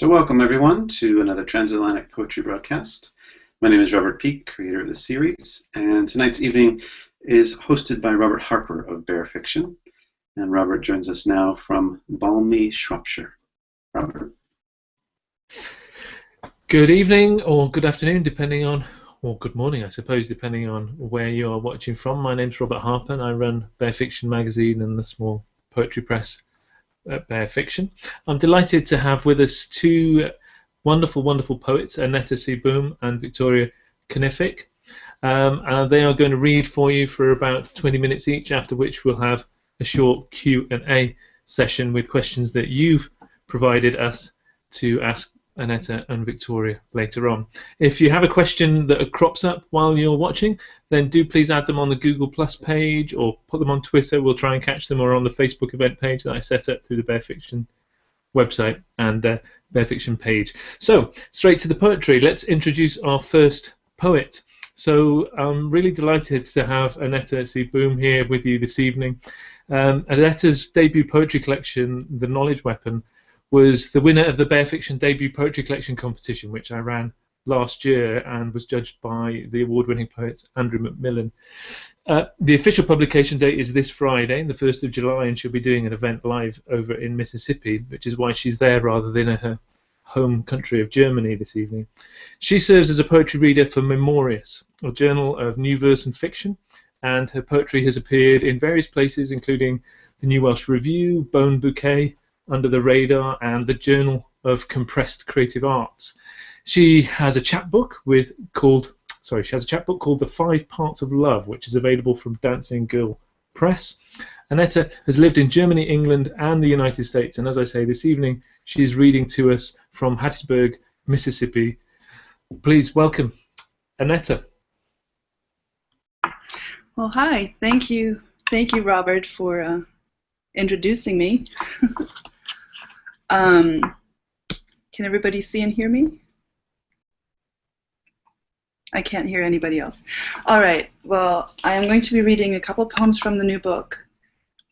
So welcome everyone to another transatlantic poetry broadcast. My name is Robert Peake, creator of the series, and tonight's evening is hosted by Robert Harper of Bear Fiction. And Robert joins us now from balmy Shropshire. Robert. Good evening or good afternoon, depending on, or good morning, I suppose, depending on where you are watching from. My name's Robert Harper, and I run Bear Fiction magazine and the small poetry press at Bear Fiction. I'm delighted to have with us two wonderful, wonderful poets, Annette C. Boehm and Victoria Kennefick. They are going to read for you for about 20 minutes each, after which we'll have a short Q&A session with questions that you've provided us to ask Annette and Victoria later on. If you have a question that crops up while you're watching, then do please add them on the Google Plus page or put them on Twitter. We'll try and catch them, or on the Facebook event page that I set up through the Bear Fiction website and Bear Fiction page. So, straight to the poetry. Let's introduce our first poet. So, I'm really delighted to have Annette C. Boehm here with you this evening. Annette's debut poetry collection, The Knowledge Weapon, was the winner of the Bear Fiction debut poetry collection competition, which I ran last year and was judged by the award-winning poet Andrew Macmillan. The official publication date is this Friday, the 1st of July, and she'll be doing an event live over in Mississippi, which is why she's there rather than in her home country of Germany this evening. She serves as a poetry reader for Memorious, a journal of new verse and fiction, and her poetry has appeared in various places, including the New Welsh Review, Bone Bouquet, Under the Radar, and the Journal of Compressed Creative Arts. She has a chapbook called The 5 Parts of Love, which is available from Dancing Girl Press. Annette has lived in Germany, England, and the United States, and as I say, this evening she's reading to us from Hattiesburg, Mississippi. Please welcome Annette. Well, hi. Thank you, Robert, for introducing me. Can everybody see and hear me? I can't hear anybody else. All right. Well, I am going to be reading a couple poems from the new book,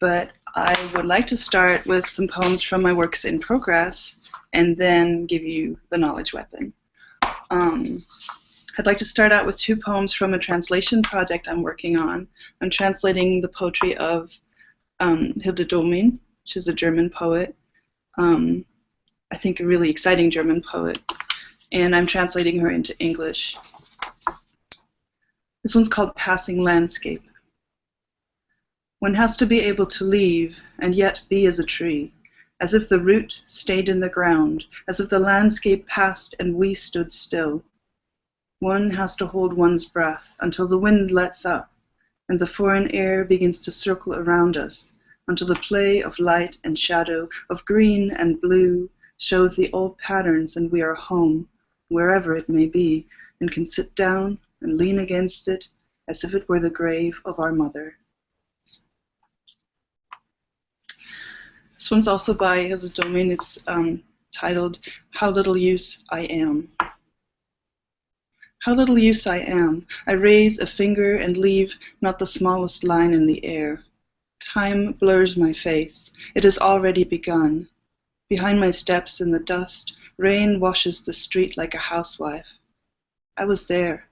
but I would like to start with some poems from my works in progress and then give you the knowledge weapon. I'd like to start out with two poems from a translation project I'm working on. I'm translating the poetry of Hilde Domin, which is a German poet. I think a really exciting German poet, and I'm translating her into English. This one's called Passing Landscape. One has to be able to leave and yet be as a tree, as if the root stayed in the ground, as if the landscape passed and we stood still. One has to hold one's breath until the wind lets up and the foreign air begins to circle around us, until the play of light and shadow, of green and blue, shows the old patterns and we are home, wherever it may be, and can sit down and lean against it as if it were the grave of our mother. This one's also by Hilde Domin. It's titled, How Little Use I Am. How little use I am. I raise a finger and leave not the smallest line in the air. Time blurs my face. It has already begun. Behind my steps in the dust, rain washes the street like a housewife. I was there.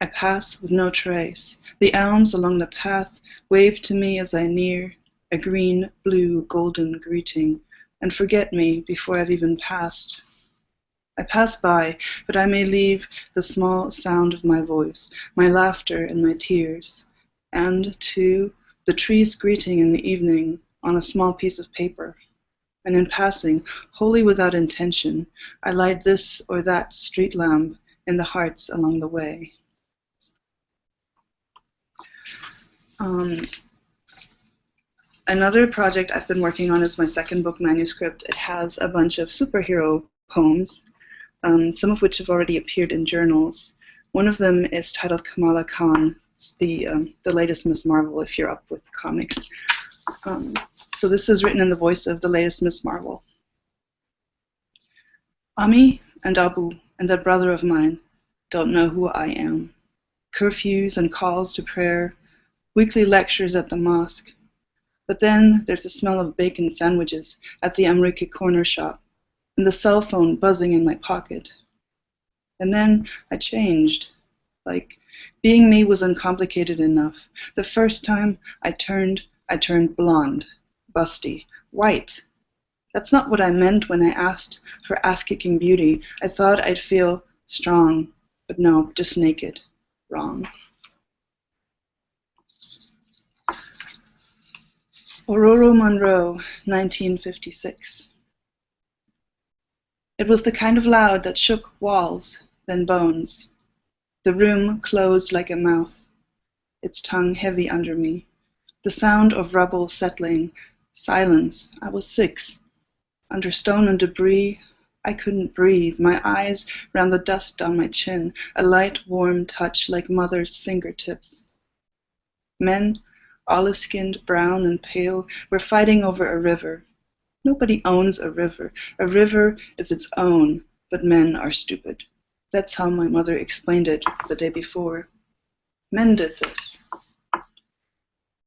I pass with no trace. The elms along the path wave to me as I near, a green, blue, golden greeting, and forget me before I've even passed. I pass by, but I may leave the small sound of my voice, my laughter and my tears, and, too, the tree's greeting in the evening on a small piece of paper. And in passing, wholly without intention, I light this or that street lamp in the hearts along the way. Another project I've been working on is my second book manuscript. It has a bunch of superhero poems, some of which have already appeared in journals. One of them is titled Kamala Khan. It's the latest Miss Marvel, if you're up with comics. So this is written in the voice of the latest Miss Marvel. Ami and Abu and that brother of mine don't know who I am. Curfews and calls to prayer, weekly lectures at the mosque. But then there's the smell of bacon sandwiches at the Amriki corner shop, and the cell phone buzzing in my pocket. And then I changed. Like, being me was uncomplicated enough. The first time I turned blonde, busty, white. That's not what I meant when I asked for ass-kicking beauty. I thought I'd feel strong, but no, just naked. Wrong. Aurora Monroe, 1956. It was the kind of loud that shook walls, then bones. The room closed like a mouth, its tongue heavy under me. The sound of rubble settling, silence. I was 6. Under stone and debris, I couldn't breathe. My eyes ran the dust down my chin, a light, warm touch like mother's fingertips. Men, olive-skinned, brown and pale, were fighting over a river. Nobody owns a river. A river is its own, but men are stupid. That's how my mother explained it the day before. Men did this.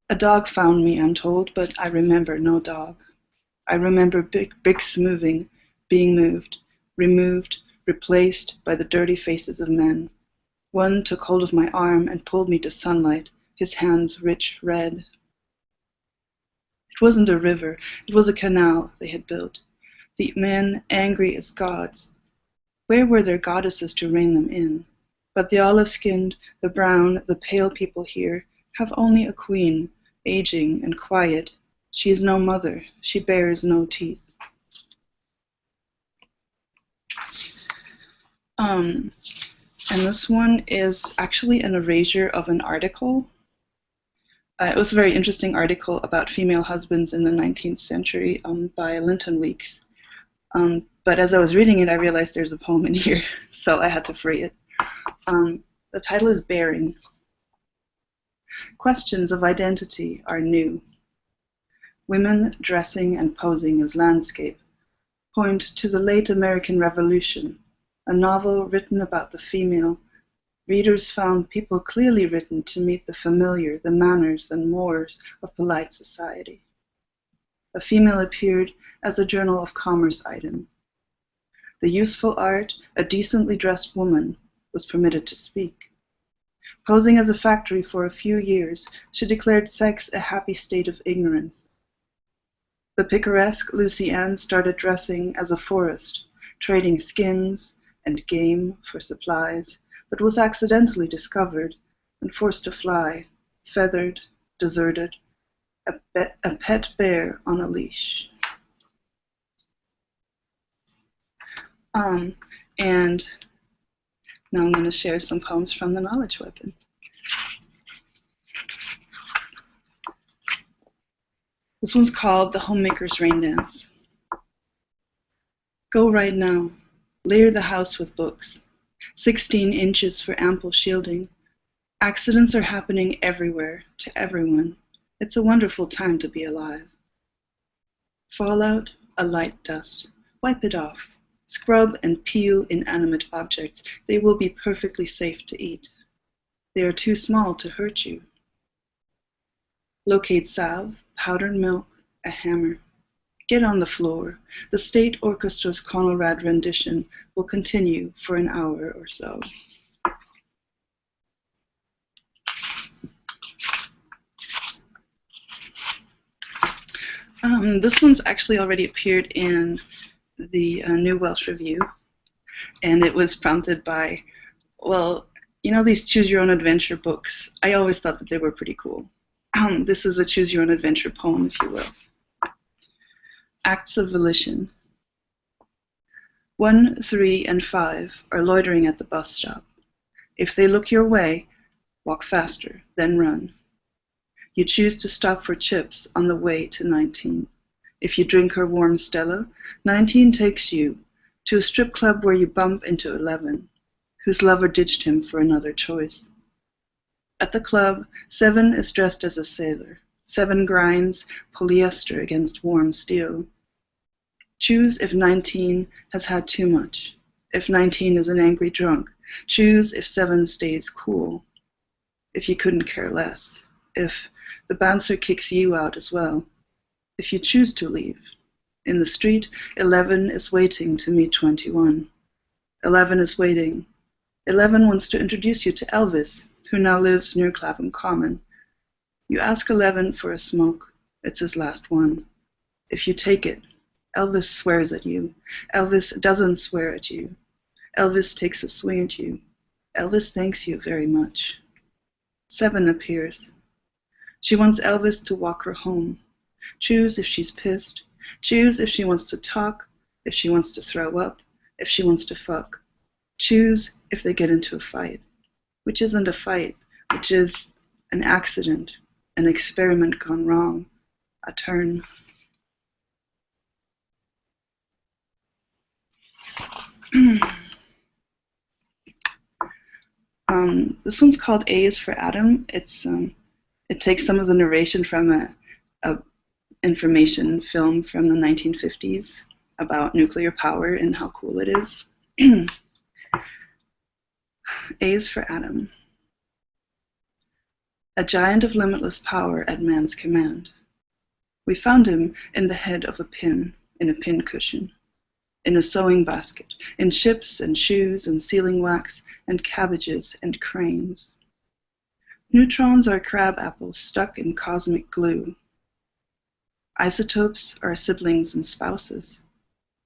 A dog found me, I'm told, but I remember no dog. I remember bricks moving, being moved, removed, replaced by the dirty faces of men. One took hold of my arm and pulled me to sunlight, his hands rich red. It wasn't a river, it was a canal they had built. The men angry as gods. Where were their goddesses to rein them in? But the olive-skinned, the brown, the pale people here have only a queen, aging and quiet. She is no mother, she bears no teeth. And this one is actually an erasure of an article. It was a very interesting article about female husbands in the 19th century by Linton Weeks. But as I was reading it, I realized there's a poem in here, so I had to free it. The title is Bearing. Questions of identity are new. Women dressing and posing as landscape point to the late American Revolution, a novel written about the female. Readers found people clearly written to meet the familiar, the manners and mores of polite society. A female appeared as a Journal of Commerce item. The useful art, a decently dressed woman, was permitted to speak. Posing as a factory for a few years, she declared sex a happy state of ignorance. The picaresque Lucy Ann started dressing as a forest, trading skins and game for supplies, but was accidentally discovered and forced to fly, feathered, deserted, a pet bear on a leash. And now I'm going to share some poems from the Knowledge Weapon. This one's called The Homemaker's Rain Dance. Go right now, layer the house with books, 16 inches for ample shielding. Accidents are happening everywhere, to everyone. It's a wonderful time to be alive. Fallout, a light dust. Wipe it off. Scrub and peel inanimate objects. They will be perfectly safe to eat. They are too small to hurt you. Locate salve, powdered milk, a hammer. Get on the floor. The State Orchestra's Conrad rendition will continue for an hour or so. This one's actually already appeared in the New Welsh Review, and it was prompted by, well, you know these choose your own adventure books? I always thought that they were pretty cool. This is a choose your own adventure poem, if you will. Acts of Volition. 1, 3, and 5 are loitering at the bus stop. If they look your way, walk faster, then run. You choose to stop for chips on the way to 19. If you drink her warm Stella, 19 takes you to a strip club where you bump into 11, whose lover ditched him for another choice. At the club, 7 is dressed as a sailor. 7 grinds polyester against warm steel. Choose if 19 has had too much. If 19 is an angry drunk, choose if 7 stays cool. If you couldn't care less. If the bouncer kicks you out as well. If you choose to leave. In the street, 11 is waiting to meet 21. 11 is waiting. 11 wants to introduce you to Elvis, who now lives near Clapham Common. You ask 11 for a smoke. It's his last one. If you take it, Elvis swears at you. Elvis doesn't swear at you. Elvis takes a swing at you. Elvis thanks you very much. 7 appears. She wants Elvis to walk her home. Choose if she's pissed. Choose if she wants to talk, if she wants to throw up, if she wants to fuck. Choose if they get into a fight, which isn't a fight, which is an accident, an experiment gone wrong, a turn. This one's called A is for Adam. It takes some of the narration from a information film from the 1950s about nuclear power and how cool it is. A is for Adam. A giant of limitless power at man's command. We found him in the head of a pin, in a pin cushion, in a sewing basket, in ships and shoes and sealing wax and cabbages and cranes. Neutrons are crab apples stuck in cosmic glue. Isotopes are siblings and spouses.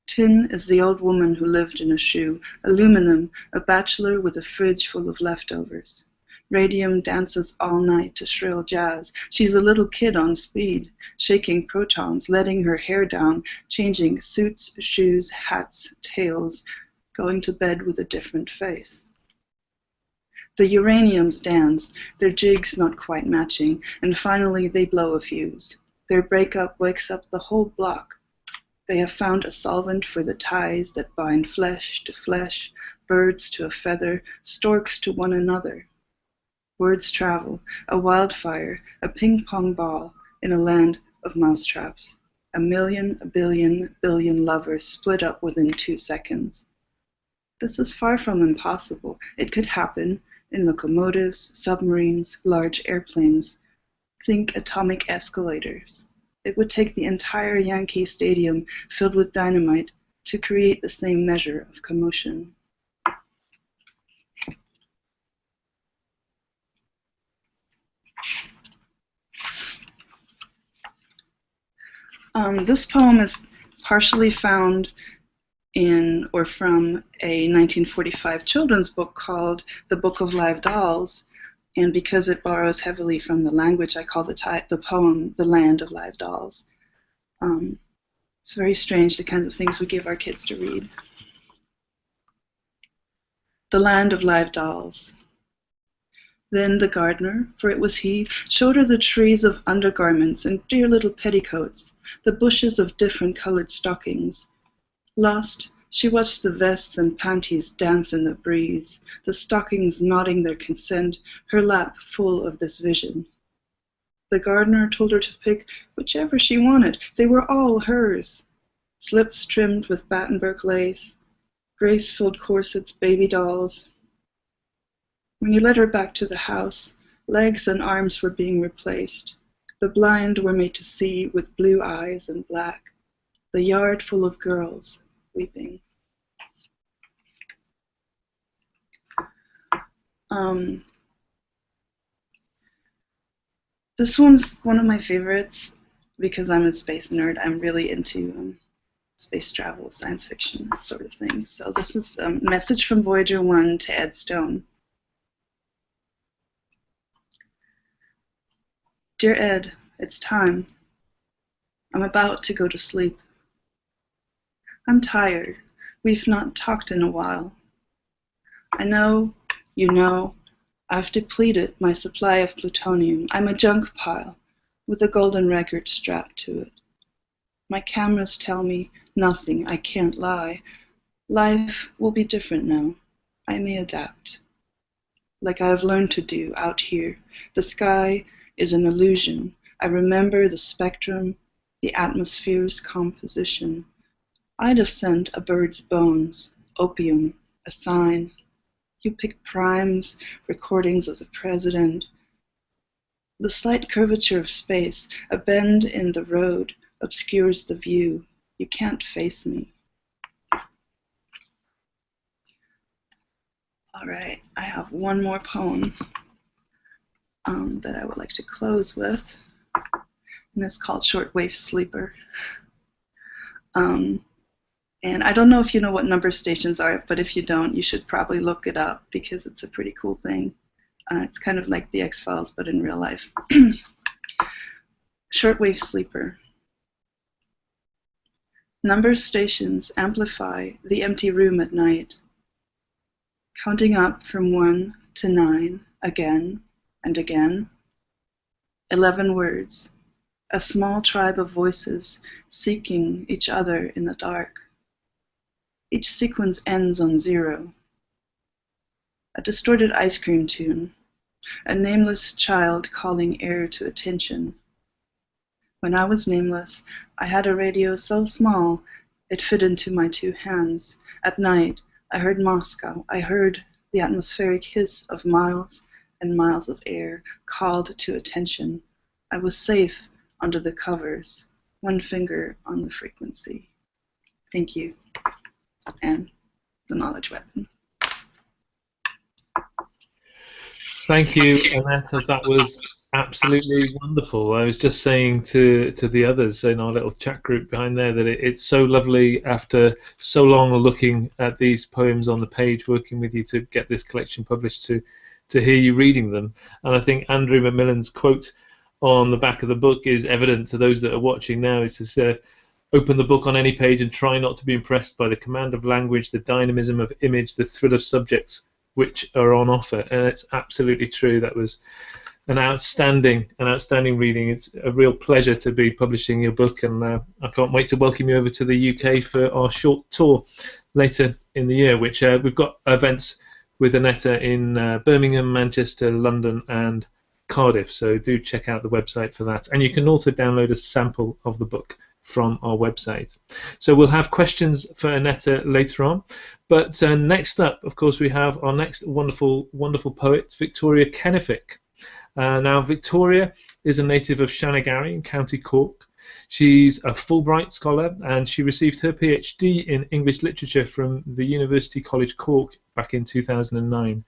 Tin is the old woman who lived in a shoe. Aluminum, a bachelor with a fridge full of leftovers. Radium dances all night to shrill jazz. She's a little kid on speed, shaking protons, letting her hair down, changing suits, shoes, hats, tails, going to bed with a different face. The uraniums dance, their jigs not quite matching, and finally they blow a fuse. Their breakup wakes up the whole block. They have found a solvent for the ties that bind flesh to flesh, birds to a feather, storks to one another. Words travel, a wildfire, a ping-pong ball in a land of mousetraps. A million, a billion, billion lovers split up within 2 seconds. This is far from impossible. It could happen in locomotives, submarines, large airplanes. Think atomic escalators. It would take the entire Yankee Stadium filled with dynamite to create the same measure of commotion. This poem is partially found in or from a 1945 children's book called The Book of Live Dolls, and because it borrows heavily from the language, I call the poem The Land of Live Dolls. It's very strange, the kinds of things we give our kids to read. The Land of Live Dolls. Then the gardener, for it was he, showed her the trees of undergarments and dear little petticoats, the bushes of different colored stockings. Lost, she watched the vests and panties dance in the breeze, the stockings nodding their consent, her lap full of this vision. The gardener told her to pick whichever she wanted. They were all hers. Slips trimmed with Battenberg lace, grace-filled corsets, baby dolls. When you led her back to the house, legs and arms were being replaced. The blind were made to see with blue eyes and black. The yard full of girls weeping. This one's one of my favorites because I'm a space nerd. I'm really into space travel, science fiction, that sort of thing. So this is a message from Voyager 1 to Ed Stone. Dear Ed, it's time. I'm about to go to sleep. I'm tired. We've not talked in a while. I know, you know, I've depleted my supply of plutonium. I'm a junk pile with a golden record strapped to it. My cameras tell me nothing, I can't lie. Life will be different now. I may adapt. Like I have learned to do out here. The sky is an illusion. I remember the spectrum, the atmosphere's composition. I'd have sent a bird's bones, opium, a sign. You pick primes, recordings of the president. The slight curvature of space, a bend in the road, obscures the view. You can't face me. All right, I have one more poem that I would like to close with, and it's called Shortwave Sleeper. And I don't know if you know what number stations are, but if you don't, you should probably look it up because it's a pretty cool thing. It's kind of like the X-Files, but in real life. Shortwave Sleeper. Number stations amplify the empty room at night, counting up from 1 to 9 again and again. 11 words, a small tribe of voices seeking each other in the dark. Each sequence ends on 0. A distorted ice cream tune, a nameless child calling air to attention. When I was nameless, I had a radio so small it fit into my 2 hands. At night, I heard Moscow. I heard the atmospheric hiss of miles and miles of air called to attention. I was safe under the covers, 1 finger on the frequency. Thank you. And the knowledge weapon. Thank you, Annette. That was absolutely wonderful. I was just saying to the others in our little chat group behind there that it's so lovely after so long looking at these poems on the page, working with you to get this collection published, to hear you reading them. And I think Andrew Macmillan's quote on the back of the book is evident to those that are watching now. It says, open the book on any page and try not to be impressed by the command of language, the dynamism of image, the thrill of subjects which are on offer. And it's absolutely true. That was an outstanding reading. It's a real pleasure to be publishing your book, and I can't wait to welcome you over to the UK for our short tour later in the year, which we've got events with Annette in Birmingham, Manchester, London and Cardiff, so do check out the website for that. And you can also download a sample of the book from our website. So we'll have questions for Annette later on. But next up, of course, we have our next wonderful poet, Victoria Kennefick. Now, Victoria is a native of Shanagarry in County Cork. She's a Fulbright scholar, and she received her PhD in English literature from the University College Cork back in 2009.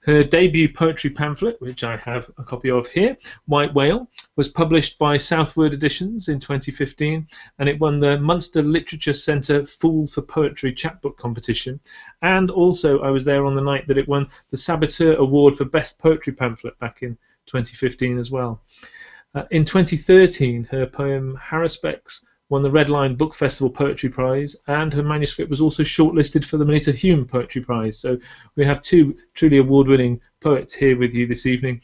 Her debut poetry pamphlet, which I have a copy of here, White Whale, was published by Southword Editions in 2015, and it won the Munster Literature Centre Fool for Poetry chapbook competition. And also, I was there on the night that it won the Saboteur Award for Best Poetry Pamphlet back in 2015 as well. In 2013, her poem Harrispex won the Red Line Book Festival Poetry Prize, and her manuscript was also shortlisted for the Manita Hume Poetry Prize. So we have 2 truly award-winning poets here with you this evening.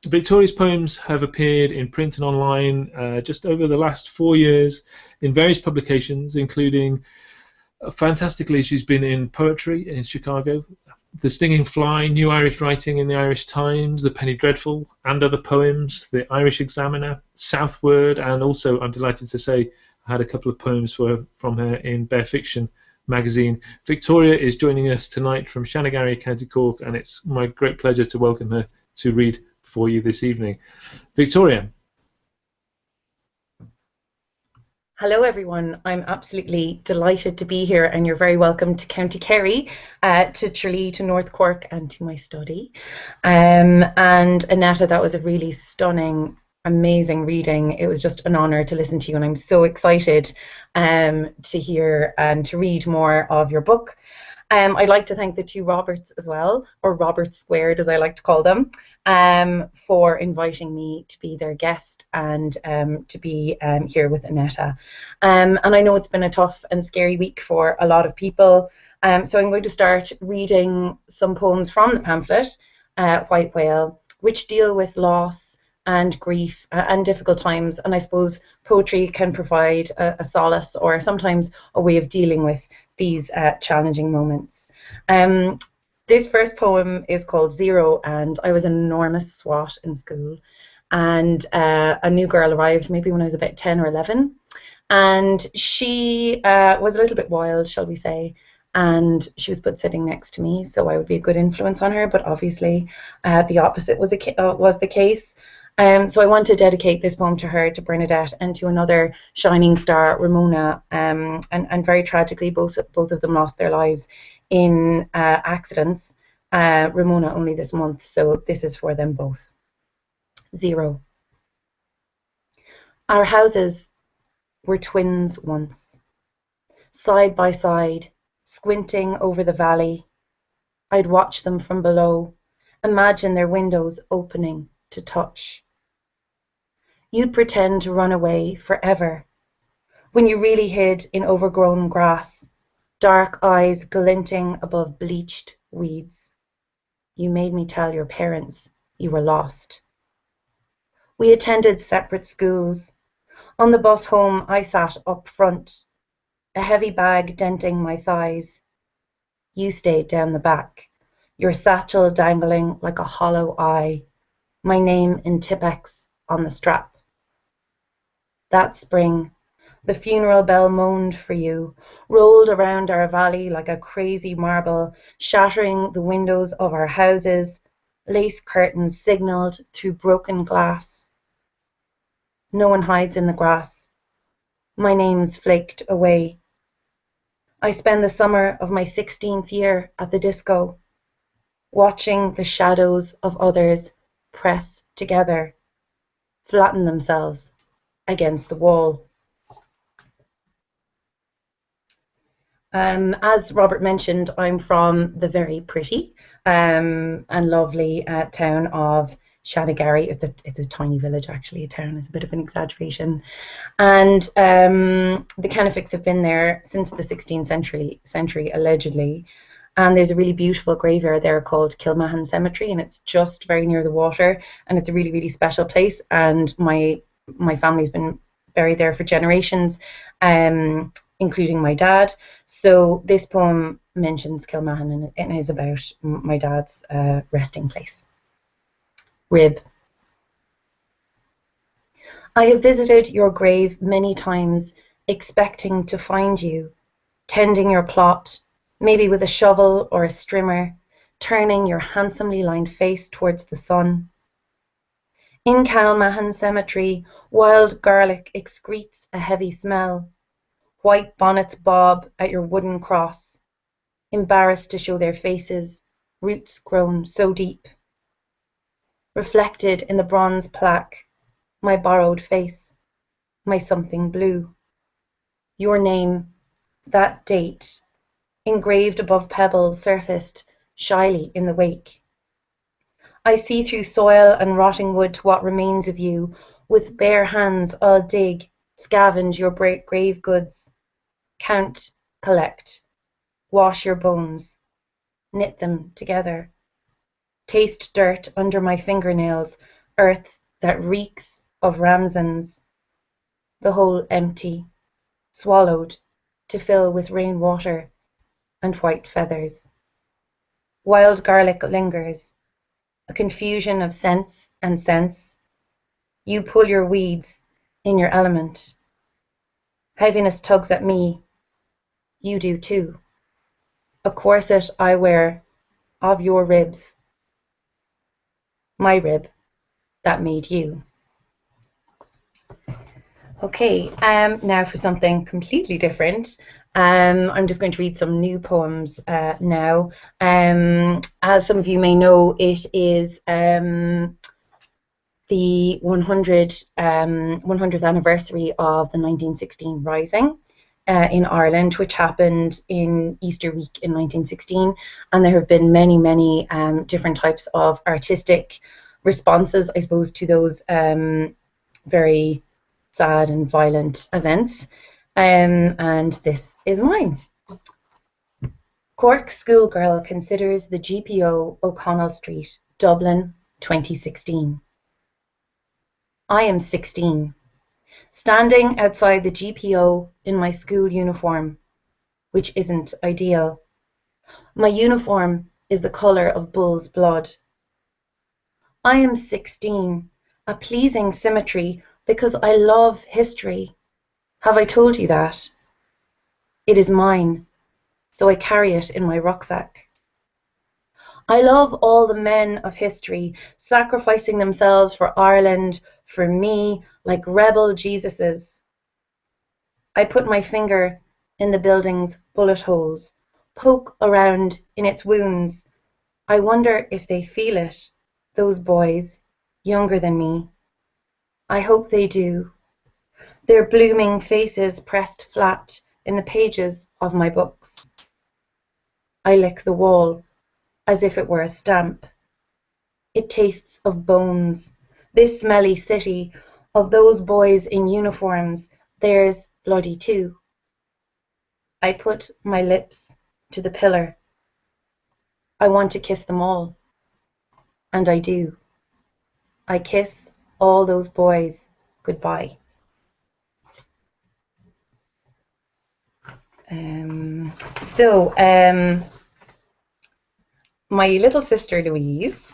Victoria's poems have appeared in print and online just over the last 4 years in various publications, including, fantastically, she's been in Poetry in Chicago, The Stinging Fly, New Irish Writing in the Irish Times, The Penny Dreadful, and Other Poems, The Irish Examiner, Southword, and also, I'm delighted to say, I had a couple of poems from her in Bare Fiction magazine. Victoria is joining us tonight from Shanagarry, County Cork, and it's my great pleasure to welcome her to read for you this evening. Victoria. Hello everyone, I'm absolutely delighted to be here, and you're very welcome to County Kerry, to Tralee, to North Cork and to my study. And Annette, that was a really stunning, amazing reading. It was just an honour to listen to you, and I'm so excited to hear and to read more of your book. I'd like to thank the 2 Roberts as well, or Roberts squared as I like to call them, for inviting me to be their guest and to be here with Annette. And I know it's been a tough and scary week for a lot of people, so I'm going to start reading some poems from the pamphlet, White Whale, which deal with loss and grief and difficult times, and I suppose poetry can provide a solace or sometimes a way of dealing with these challenging moments. This first poem is called Zero, and I was an enormous swot in school, and a new girl arrived maybe when I was about 10 or 11, and she was a little bit wild, shall we say, and she was put sitting next to me, so I would be a good influence on her, but obviously the opposite was the case. So I want to dedicate this poem to her, to Bernadette, and to another shining star, Ramona. And very tragically, both of them lost their lives in accidents. Ramona only this month, so this is for them both. 0. Our houses were twins once, side by side, squinting over the valley. I'd watch them from below, imagine their windows opening to touch. You'd pretend to run away forever, when you really hid in overgrown grass, dark eyes glinting above bleached weeds. You made me tell your parents you were lost. We attended separate schools. On the bus home, I sat up front, a heavy bag denting my thighs. You stayed down the back, your satchel dangling like a hollow eye, my name in Tipex on the strap. That spring, the funeral bell moaned for you, rolled around our valley like a crazy marble, shattering the windows of our houses. Lace curtains signaled through broken glass. No one hides in the grass. My name's flaked away. I spend the summer of my 16th year at the disco, watching the shadows of others press together, flatten themselves against the wall. As Robert mentioned, I'm from the very pretty and lovely town of Shanagarry. It's a tiny village, actually. A town is a bit of an exaggeration. And the Kenneficks have been there since the 16th century, allegedly. And there's a really beautiful graveyard there called Kilmahan Cemetery, and it's just very near the water, and it's a really, really special place. And my family's been buried there for generations, including my dad. So this poem mentions Kilmahan and is about my dad's resting place. Rib. I have visited your grave many times, expecting to find you, tending your plot, maybe with a shovel or a strimmer, turning your handsomely lined face towards the sun. In Kilmahan Cemetery, wild garlic excretes a heavy smell. White bonnets bob at your wooden cross, embarrassed to show their faces, roots grown so deep. Reflected in the bronze plaque, my borrowed face, my something blue. Your name, that date, engraved above pebbles, surfaced shyly in the wake. I see through soil and rotting wood to what remains of you. With bare hands I'll dig, scavenge your grave goods. Count, collect, wash your bones, knit them together. Taste dirt under my fingernails, earth that reeks of ramsons. The hole empty, swallowed to fill with rainwater and white feathers. Wild garlic lingers, a confusion of sense and sense. You pull your weeds in your element. Heaviness tugs at me. You do too. A corset I wear of your ribs. My rib that made you. Okay, now for something completely different. I'm just going to read some new poems now. As some of you may know, it is the 100th anniversary of the 1916 Rising in Ireland, which happened in Easter week in 1916. And there have been many, many different types of artistic responses, I suppose, to those very sad and violent events. And this is mine. Cork schoolgirl considers the GPO O'Connell Street, Dublin, 2016. I am 16, standing outside the GPO in my school uniform, which isn't ideal. My uniform is the colour of bull's blood. I am 16, a pleasing symmetry because I love history. Have I told you that? It is mine, so I carry it in my rucksack. I love all the men of history, sacrificing themselves for Ireland, for me, like rebel Jesuses. I put my finger in the building's bullet holes, poke around in its wounds. I wonder if they feel it, those boys, younger than me. I hope they do. Their blooming faces pressed flat in the pages of my books. I lick the wall as if it were a stamp. It tastes of bones, this smelly city, of those boys in uniforms, theirs bloody too. I put my lips to the pillar. I want to kiss them all. And I do. I kiss all those boys goodbye. My little sister Louise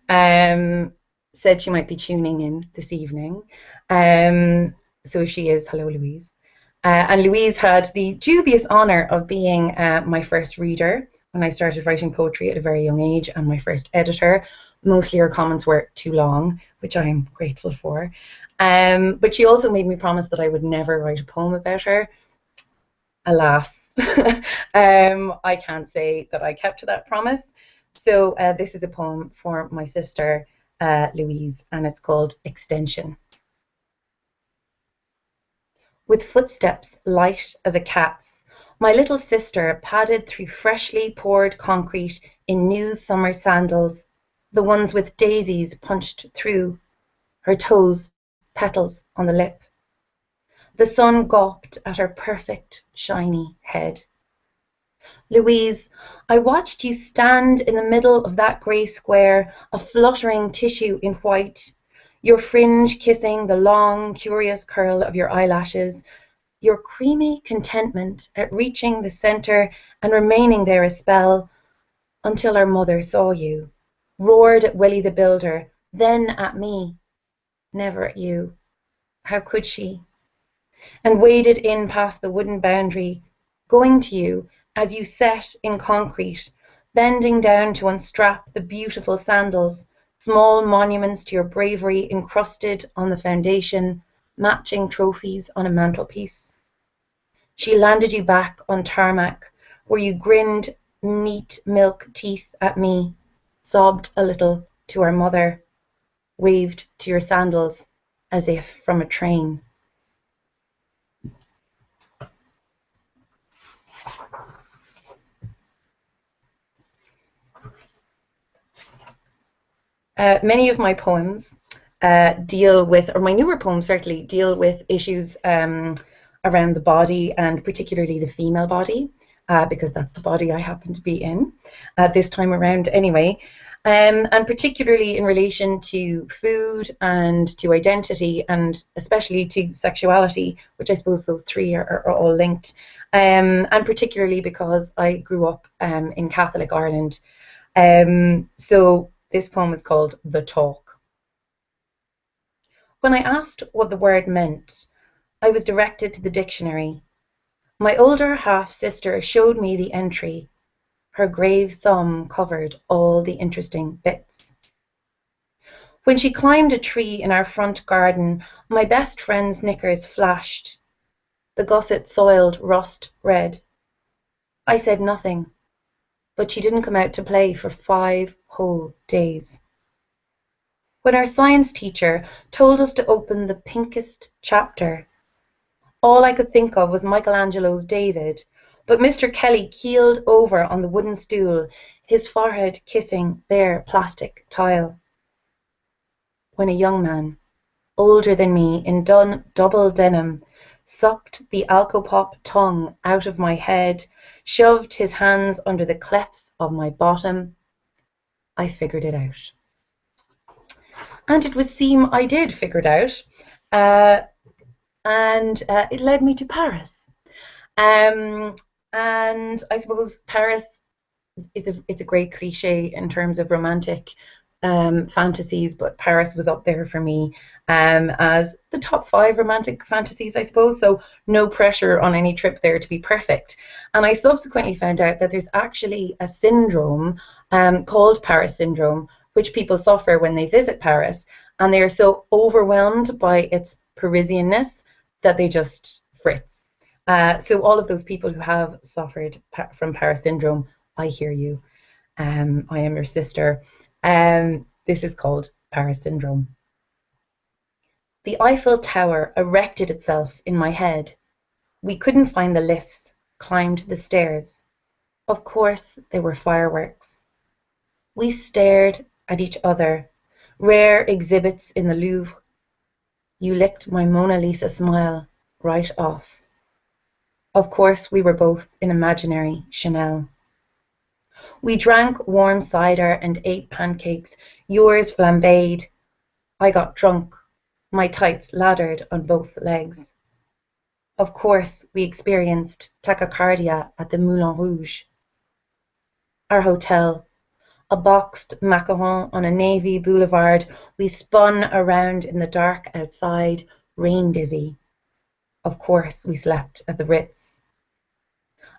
said she might be tuning in this evening. So if she is, hello Louise. And Louise had the dubious honour of being my first reader when I started writing poetry at a very young age, and my first editor. Mostly her comments were too long, which I am grateful for. But she also made me promise that I would never write a poem about her. Alas, I can't say that I kept to that promise. So this is a poem for my sister Louise, and it's called Extension. With footsteps light as a cat's, my little sister padded through freshly poured concrete in new summer sandals, the ones with daisies punched through, her toes petals on the lip. The sun gawped at her perfect, shiny head. Louise, I watched you stand in the middle of that grey square, a fluttering tissue in white, your fringe kissing the long, curious curl of your eyelashes, your creamy contentment at reaching the centre and remaining there a spell, until our mother saw you, roared at Willie the Builder, then at me, never at you. How could she? And waded in past the wooden boundary, going to you as you set in concrete, bending down to unstrap the beautiful sandals, small monuments to your bravery encrusted on the foundation, matching trophies on a mantelpiece. She landed you back on tarmac, where you grinned neat milk teeth at me, sobbed a little to our mother, waved to your sandals as if from a train. Many of my poems deal with, or my newer poems certainly, deal with issues around the body, and particularly the female body, because that's the body I happen to be in this time around anyway, and particularly in relation to food and to identity, and especially to sexuality, which I suppose those three are all linked, and particularly because I grew up in Catholic Ireland. So this poem is called The Talk. When I asked what the word meant, I was directed to the dictionary. My older half-sister showed me the entry. Her grave thumb covered all the interesting bits. When she climbed a tree in our front garden, my best friend's knickers flashed. The gusset soiled rust red. I said nothing, but she didn't come out to play for 5 whole days. When our science teacher told us to open the pinkest chapter, all I could think of was Michelangelo's David, but Mr. Kelly keeled over on the wooden stool, his forehead kissing bare plastic tile. When a young man, older than me in double denim, sucked the Alcopop tongue out of my head, shoved his hands under the clefts of my bottom, I figured it out. And it would seem I did figure it out, and it led me to Paris. And I suppose Paris it's a great cliche in terms of romantic fantasies, but Paris was up there for me as the top 5 romantic fantasies, I suppose, so no pressure on any trip there to be perfect. And I subsequently found out that there's actually a syndrome called Paris syndrome, which people suffer when they visit Paris, and they are so overwhelmed by its Parisianness that they just fritz. So all of those people who have suffered from Paris syndrome, I hear you. I am your sister. This is called Paris syndrome. The Eiffel Tower erected itself in my head. We couldn't find the lifts, climbed the stairs. Of course, they were fireworks. We stared at each other, rare exhibits in the Louvre. You licked my Mona Lisa smile right off. Of course, we were both in imaginary Chanel. We drank warm cider and ate pancakes, yours flambéed. I got drunk, my tights laddered on both legs. Of course, we experienced tachycardia at the Moulin Rouge. Our hotel, a boxed macaron on a navy boulevard, we spun around in the dark outside, rain dizzy. Of course, we slept at the Ritz.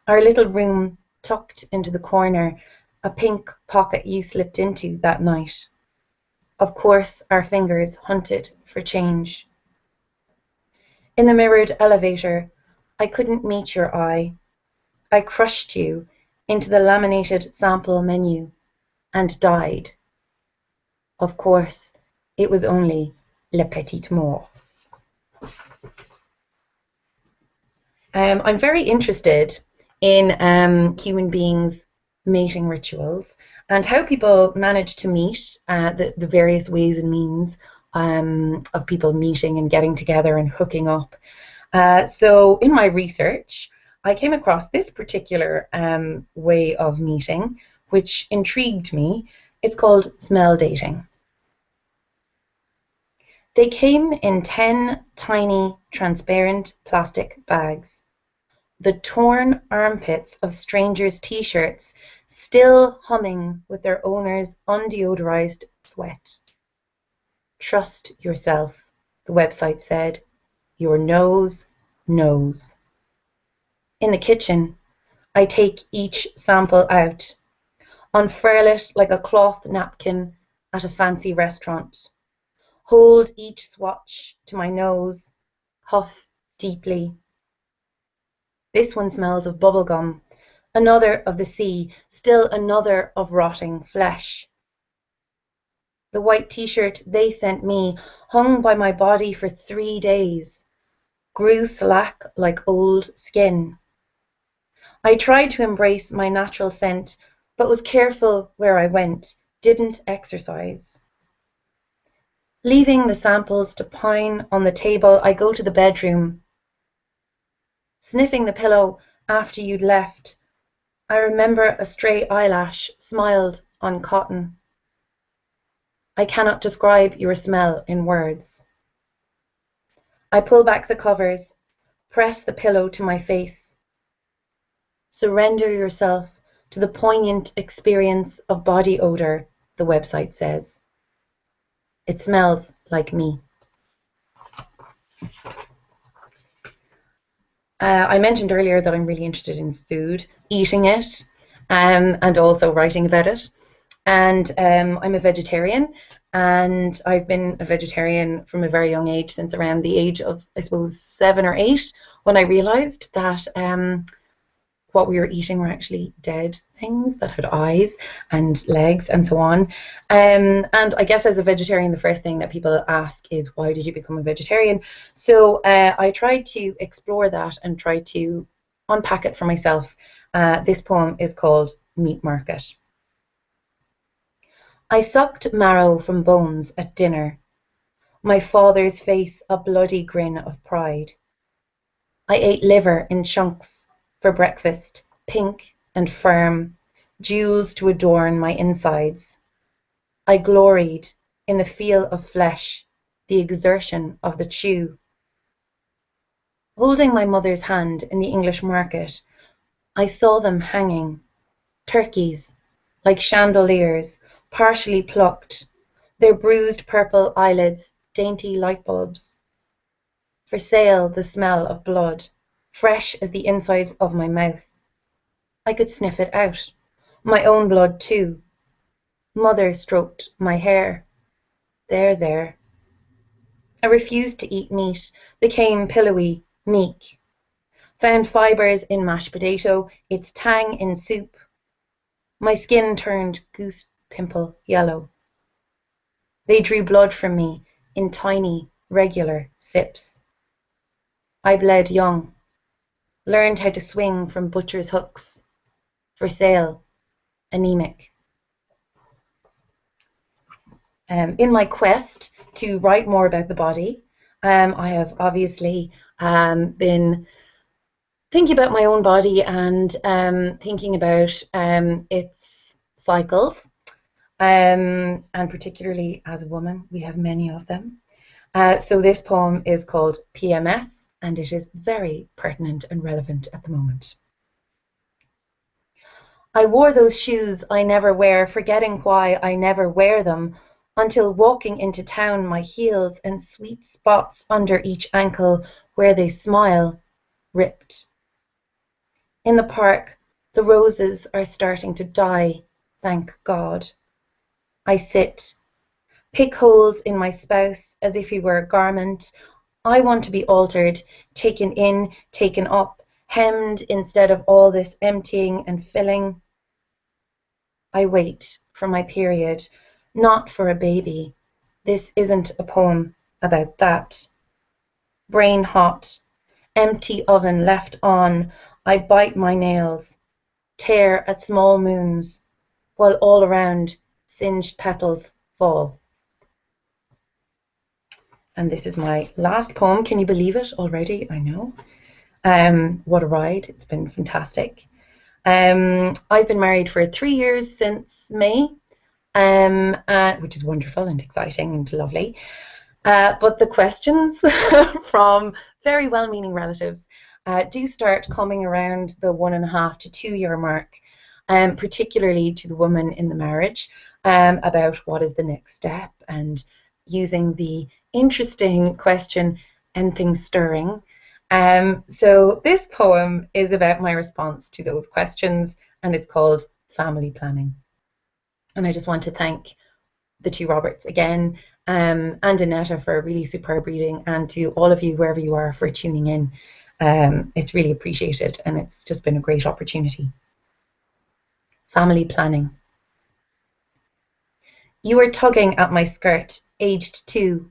Our little room tucked into the corner, a pink pocket you slipped into that night. Of course, our fingers hunted for change. In the mirrored elevator, I couldn't meet your eye. I crushed you into the laminated sample menu and died. Of course, it was only le petit mort. I'm very interested in human beings' mating rituals and how people manage to meet, the various ways and means of people meeting and getting together and hooking up. So in my research, I came across this particular way of meeting, which intrigued me. It's called smell dating. They came in 10 tiny, transparent plastic bags. The torn armpits of strangers' t-shirts still humming with their owners' undeodorized sweat. Trust yourself, the website said. Your nose knows. In the kitchen, I take each sample out, unfurl it like a cloth napkin at a fancy restaurant, hold each swatch to my nose, huff deeply. This one smells of bubblegum, another of the sea, still another of rotting flesh. The white t-shirt they sent me hung by my body for 3 days, grew slack like old skin. I tried to embrace my natural scent, but was careful where I went, didn't exercise. Leaving the samples to pine on the table, I go to the bedroom. Sniffing the pillow after you'd left, I remember a stray eyelash smiled on cotton. I cannot describe your smell in words. I pull back the covers, press the pillow to my face. Surrender yourself to the poignant experience of body odor, the website says. It smells like me. I mentioned earlier that I'm really interested in food, eating it, and also writing about it. And I'm a vegetarian, and I've been a vegetarian from a very young age, since around the age of, I suppose, 7 or 8, when I realized that what we were eating were actually dead things that had eyes and legs and so on. And I guess as a vegetarian, the first thing that people ask is, why did you become a vegetarian? So I tried to explore that and try to unpack it for myself. This poem is called Meat Market. I sucked marrow from bones at dinner, my father's face a bloody grin of pride. I ate liver in chunks for breakfast, pink and firm, jewels to adorn my insides. I gloried in the feel of flesh, the exertion of the chew. Holding my mother's hand in the English market, I saw them hanging, turkeys, like chandeliers, partially plucked, their bruised purple eyelids dainty light bulbs. For sale, the smell of blood, fresh as the insides of my mouth. I could sniff it out, my own blood too, Mother stroked my hair. There, there. I refused to eat meat, became pillowy, meek. Found fibres in mashed potato, its tang in soup. My skin turned goose pimple yellow. They drew blood from me in tiny, regular sips. I bled young, learned how to swing from butcher's hooks. For sale, anemic. In my quest to write more about the body, I have obviously been thinking about my own body and thinking about its cycles, and particularly as a woman, we have many of them. So this poem is called PMS, and it is very pertinent and relevant at the moment. I wore those shoes I never wear, forgetting why I never wear them, until walking into town my heels and sweet spots under each ankle where they smile, ripped. In the park, the roses are starting to die, thank God. I sit, pick holes in my spouse as if he were a garment. I want to be altered, taken in, taken up, hemmed instead of all this emptying and filling. I wait for my period, not for a baby. This isn't a poem about that. Brain hot, empty oven left on, I bite my nails, tear at small moons, while all around singed petals fall. And this is my last poem. Can you believe it already? I know. What a ride. It's been fantastic. I've been married for 3 years since May, which is wonderful and exciting and lovely. But the questions from very well-meaning relatives do start coming around the 1.5 to 2 year mark, particularly to the woman in the marriage, about what is the next step, and using the interesting question, anything stirring. So this poem is about my response to those questions, and it's called Family Planning. And I just want to thank the two Roberts again, and Annette for a really superb reading, and to all of you, wherever you are, for tuning in. It's really appreciated, and it's just been a great opportunity. Family planning. You were tugging at my skirt, aged 2,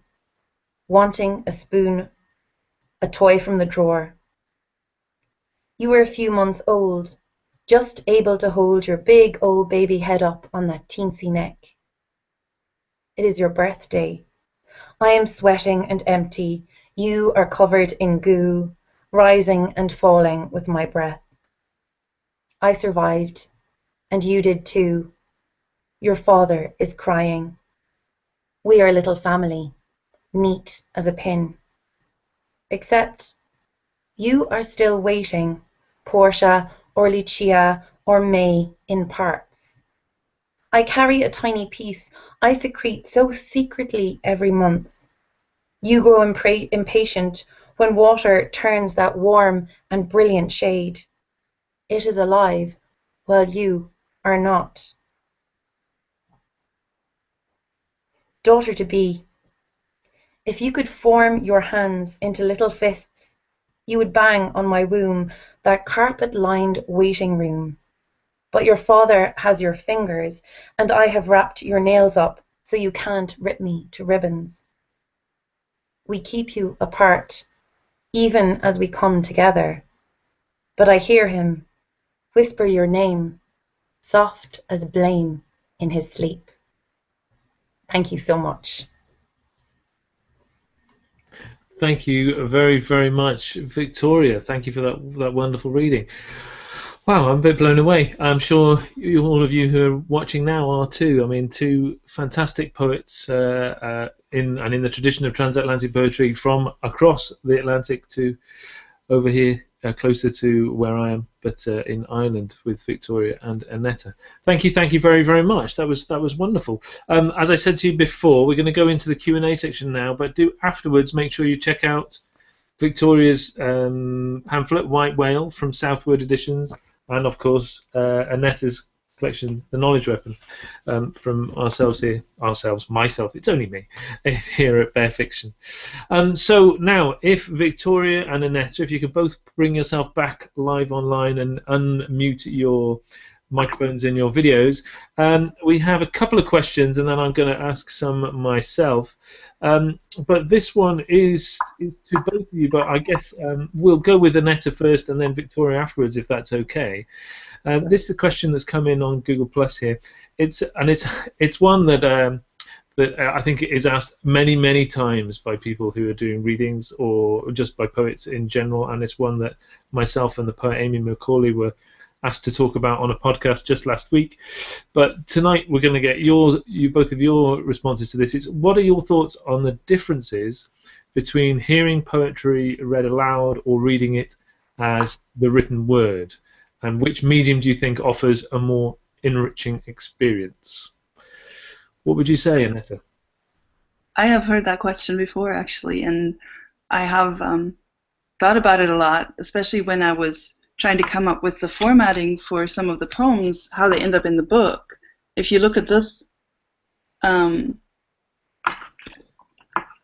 wanting a spoon, a toy from the drawer. You were a few months old, just able to hold your big old baby head up on that teensy neck. It is your birthday. I am sweating and empty. You are covered in goo, rising and falling with my breath. I survived, and you did too. Your father is crying. We are a little family, neat as a pin. Except you are still waiting, Portia or Lucia or May in parts. I carry a tiny piece I secrete so secretly every month. You grow impatient when water turns that warm and brilliant shade. It is alive, while you are not. Daughter-to-be, if you could form your hands into little fists, you would bang on my womb, that carpet-lined waiting room. But your father has your fingers, and I have wrapped your nails up so you can't rip me to ribbons. We keep you apart, even as we come together. But I hear him whisper your name, soft as blame, in his sleep. Thank you so much. Thank you very, very much, Victoria. Thank you for that wonderful reading. Wow, I'm a bit blown away. I'm sure all of you who are watching now are too. I mean, two fantastic poets in the tradition of transatlantic poetry from across the Atlantic to over here, closer to where I am, but in Ireland with Victoria and Annette. Thank you very, very much. That was wonderful. As I said to you before, we're going to go into the Q&A section now, but do afterwards make sure you check out Victoria's pamphlet, White Whale, from Southword Editions, and of course Annette's collection, The Knowledge Weapon, from myself, it's only me, here at Bear Fiction. So now, if Victoria and Annette, if you could both bring yourself back live online and unmute your microphones in your videos. We have a couple of questions, and then I'm going to ask some myself. But this one is to both of you, but I guess we'll go with Annette first and then Victoria afterwards, if that's okay. This is a question that's come in on Google Plus here. It's one that I think is asked many times by people who are doing readings or just by poets in general, and it's one that myself and the poet Amy Macaulay were asked to talk about on a podcast just last week. But tonight we're going to get both of your responses to this. It's, what are your thoughts on the differences between hearing poetry read aloud or reading it as the written word, and which medium do you think offers a more enriching experience? What would you say, Annette? I have heard that question before, actually, and I have thought about it a lot, especially when I was trying to come up with the formatting for some of the poems, how they end up in the book. If you look at this,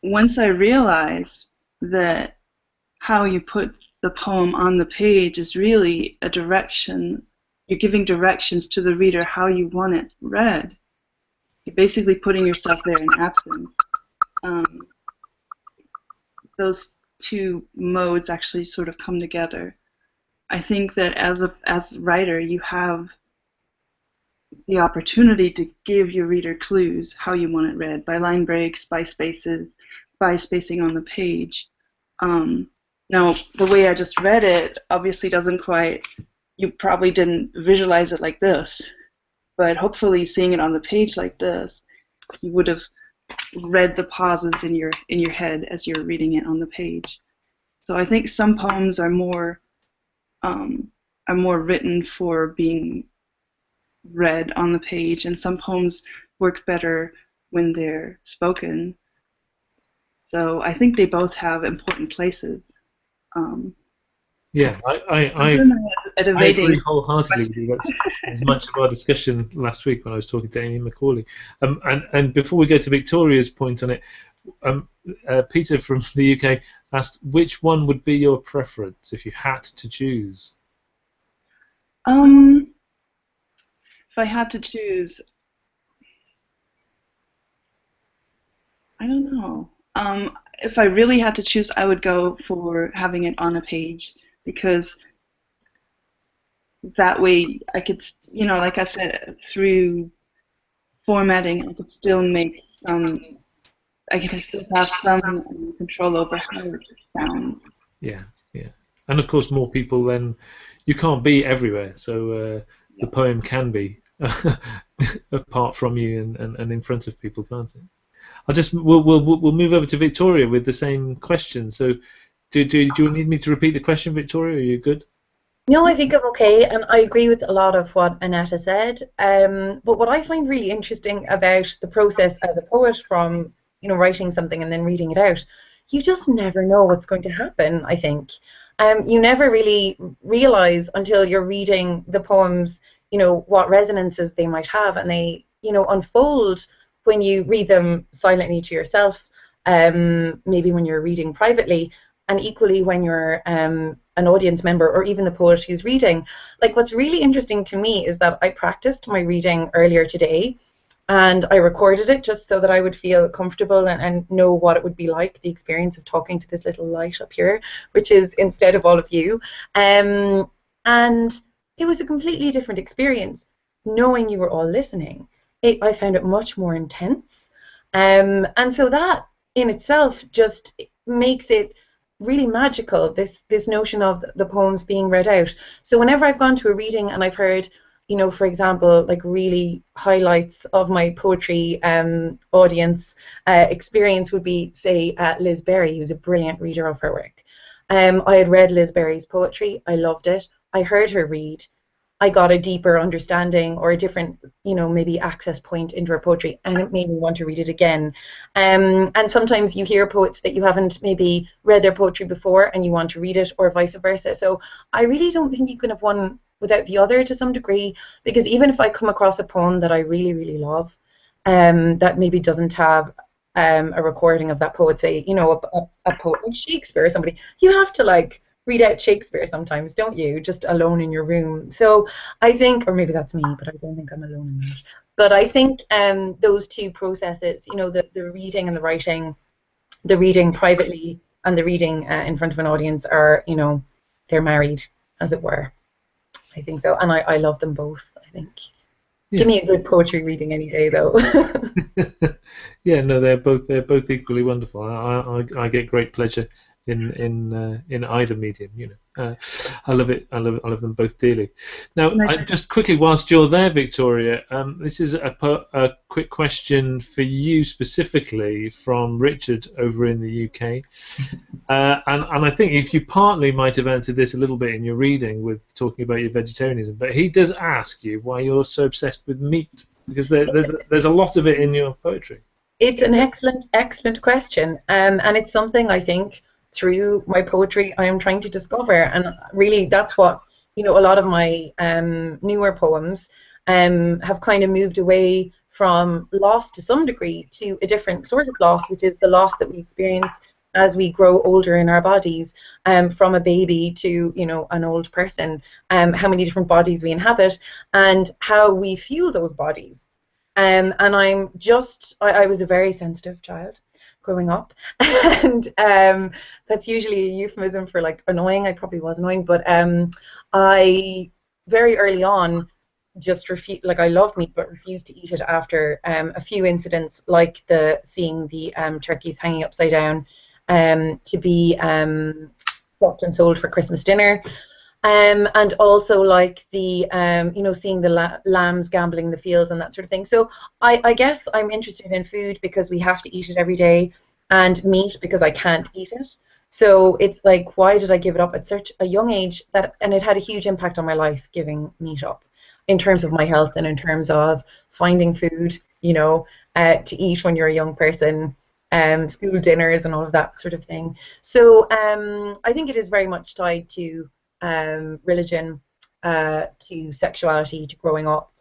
once I realized that how you put the poem on the page is really a direction, you're giving directions to the reader how you want it read. You're basically putting yourself there in absence. Those two modes actually sort of come together. I think that as a writer, you have the opportunity to give your reader clues how you want it read, by line breaks, by spaces, by spacing on the page. Now, the way I just read it obviously doesn't quite, you probably didn't visualize it like this, but hopefully seeing it on the page like this, you would have read the pauses in your head as you're reading it on the page. So I think some poems are more written for being read on the page, and some poems work better when they're spoken. So I think they both have important places. Yeah, I agree wholeheartedly with you. That's much of our discussion last week when I was talking to Amy Macaulay. And before we go to Victoria's point on it, Peter from the UK asked, which one would be your preference if you had to choose? If I had to choose, I don't know. If I really had to choose, I would go for having it on a page, because that way I could, like I said, through formatting, I could still make I could still have some control over how it sounds. Yeah. And of course, more people then, you can't be everywhere, so the poem can be apart from you and in front of people, can't it? We'll move over to Victoria with the same question. So, do you need me to repeat the question, Victoria? Are you good? No, I think I'm okay, and I agree with a lot of what Annette said. But what I find really interesting about the process as a poet, from writing something and then reading it out, you just never know what's going to happen, I think. You never really realize until you're reading the poems, what resonances they might have, and they, unfold when you read them silently to yourself, maybe when you're reading privately, and equally when you're an audience member or even the poet who's reading. Like, what's really interesting to me is that I practiced my reading earlier today, and I recorded it just so that I would feel comfortable and know what it would be like, the experience of talking to this little light up here, which is instead of all of you. And it was a completely different experience, knowing you were all listening. I found it much more intense. And so that in itself just makes it really magical, this notion of the poems being read out. So whenever I've gone to a reading and I've heard, for example, like really highlights of my poetry audience experience would be, say, Liz Berry, who's a brilliant reader of her work. I had read Liz Berry's poetry. I loved it. I heard her read. I got a deeper understanding or a different, maybe access point into her poetry, and it made me want to read it again. And sometimes you hear poets that you haven't maybe read their poetry before and you want to read it, or vice versa. So I really don't think you can have one without the other to some degree, because even if I come across a poem that I really, really love, that maybe doesn't have a recording of that poet, say, you know, a poet like Shakespeare or somebody, you have to like read out Shakespeare sometimes, don't you? Just alone in your room. So I think, or maybe that's me, but I don't think I'm alone in that. But I think those two processes, you know, the reading and the writing, the reading privately and the reading in front of an audience are, you know, they're married, as it were. I think so, and I love them both, I think. Yeah. Give me a good poetry reading any day, though. Yeah, no, they're both equally wonderful. I get great pleasure in either medium, you know. I love it. I love them both dearly. Now, just quickly, whilst you're there, Victoria, this is a quick question for you specifically from Richard over in the UK, and I think if you partly might have answered this a little bit in your reading with talking about your vegetarianism, but he does ask you why you're so obsessed with meat, because there's a lot of it in your poetry. It's an excellent question, and it's something I think through my poetry I am trying to discover, and really that's what, you know, a lot of my newer poems have kind of moved away from loss to some degree to a different sort of loss, which is the loss that we experience as we grow older in our bodies, from a baby to, you know, an old person, how many different bodies we inhabit and how we fuel those bodies. And I was a very sensitive child growing up, and that's usually a euphemism for like annoying. I probably was annoying, but I very early on just refused, like I love meat, but refused to eat it after a few incidents, like seeing the turkeys hanging upside down to be bought and sold for Christmas dinner. And also like the, you know, seeing the lambs gambling in the fields and that sort of thing. So I guess I'm interested in food because we have to eat it every day, and meat because I can't eat it. So it's like, why did I give it up at such a young age? And it had a huge impact on my life, giving meat up, in terms of my health and in terms of finding food, you know, to eat when you're a young person, school dinners and all of that sort of thing. So I think it is very much tied to religion, to sexuality, to growing up,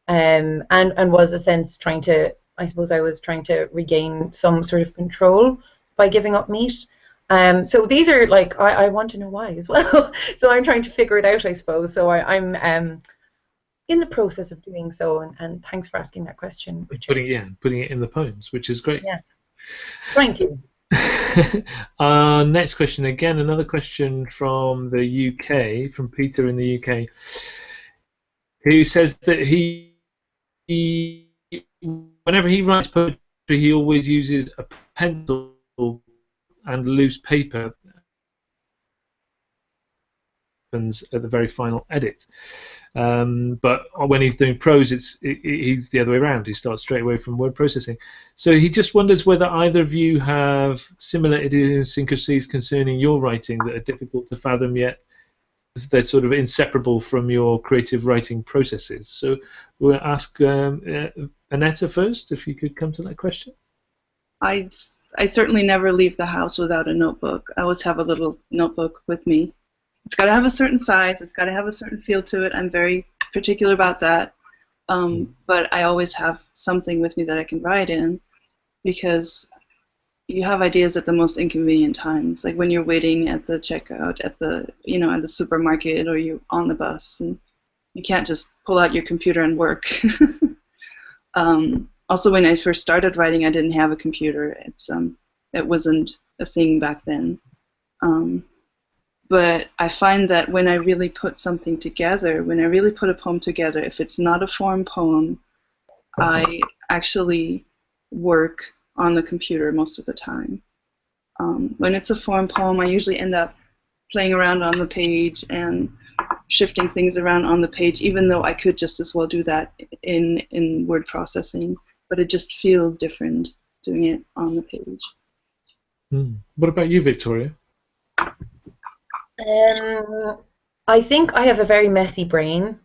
and was a sense trying to, I suppose I was trying to regain some sort of control by giving up meat. So these are like, I want to know why as well. So I'm trying to figure it out, I suppose. So I'm in the process of doing so, and thanks for asking that question, Richard. Putting it in the poems, which is great. Yeah, thank you. Next question, again, another question from the UK, from Peter in the UK, who says that he whenever he writes poetry, he always uses a pencil and loose paper at the very final edit. But when he's doing prose, he's the other way around. He starts straight away from word processing. So he just wonders whether either of you have similar idiosyncrasies concerning your writing that are difficult to fathom, yet they're sort of inseparable from your creative writing processes. So we'll ask Annette first, if you could come to that question. I certainly never leave the house without a notebook. I always have a little notebook with me. It's got to have a certain size. It's got to have a certain feel to it. I'm very particular about that. But I always have something with me that I can write in, because you have ideas at the most inconvenient times, like when you're waiting at the checkout at the, you know, at the supermarket, or you're on the bus, and you can't just pull out your computer and work. Also, when I first started writing, I didn't have a computer. It wasn't a thing back then. But I find that when I really put something together, when I really put a poem together, if it's not a form poem, I actually work on the computer most of the time. When it's a form poem, I usually end up playing around on the page and shifting things around on the page, even though I could just as well do that in word processing. But it just feels different doing it on the page. What about you, Victoria? I think I have a very messy brain,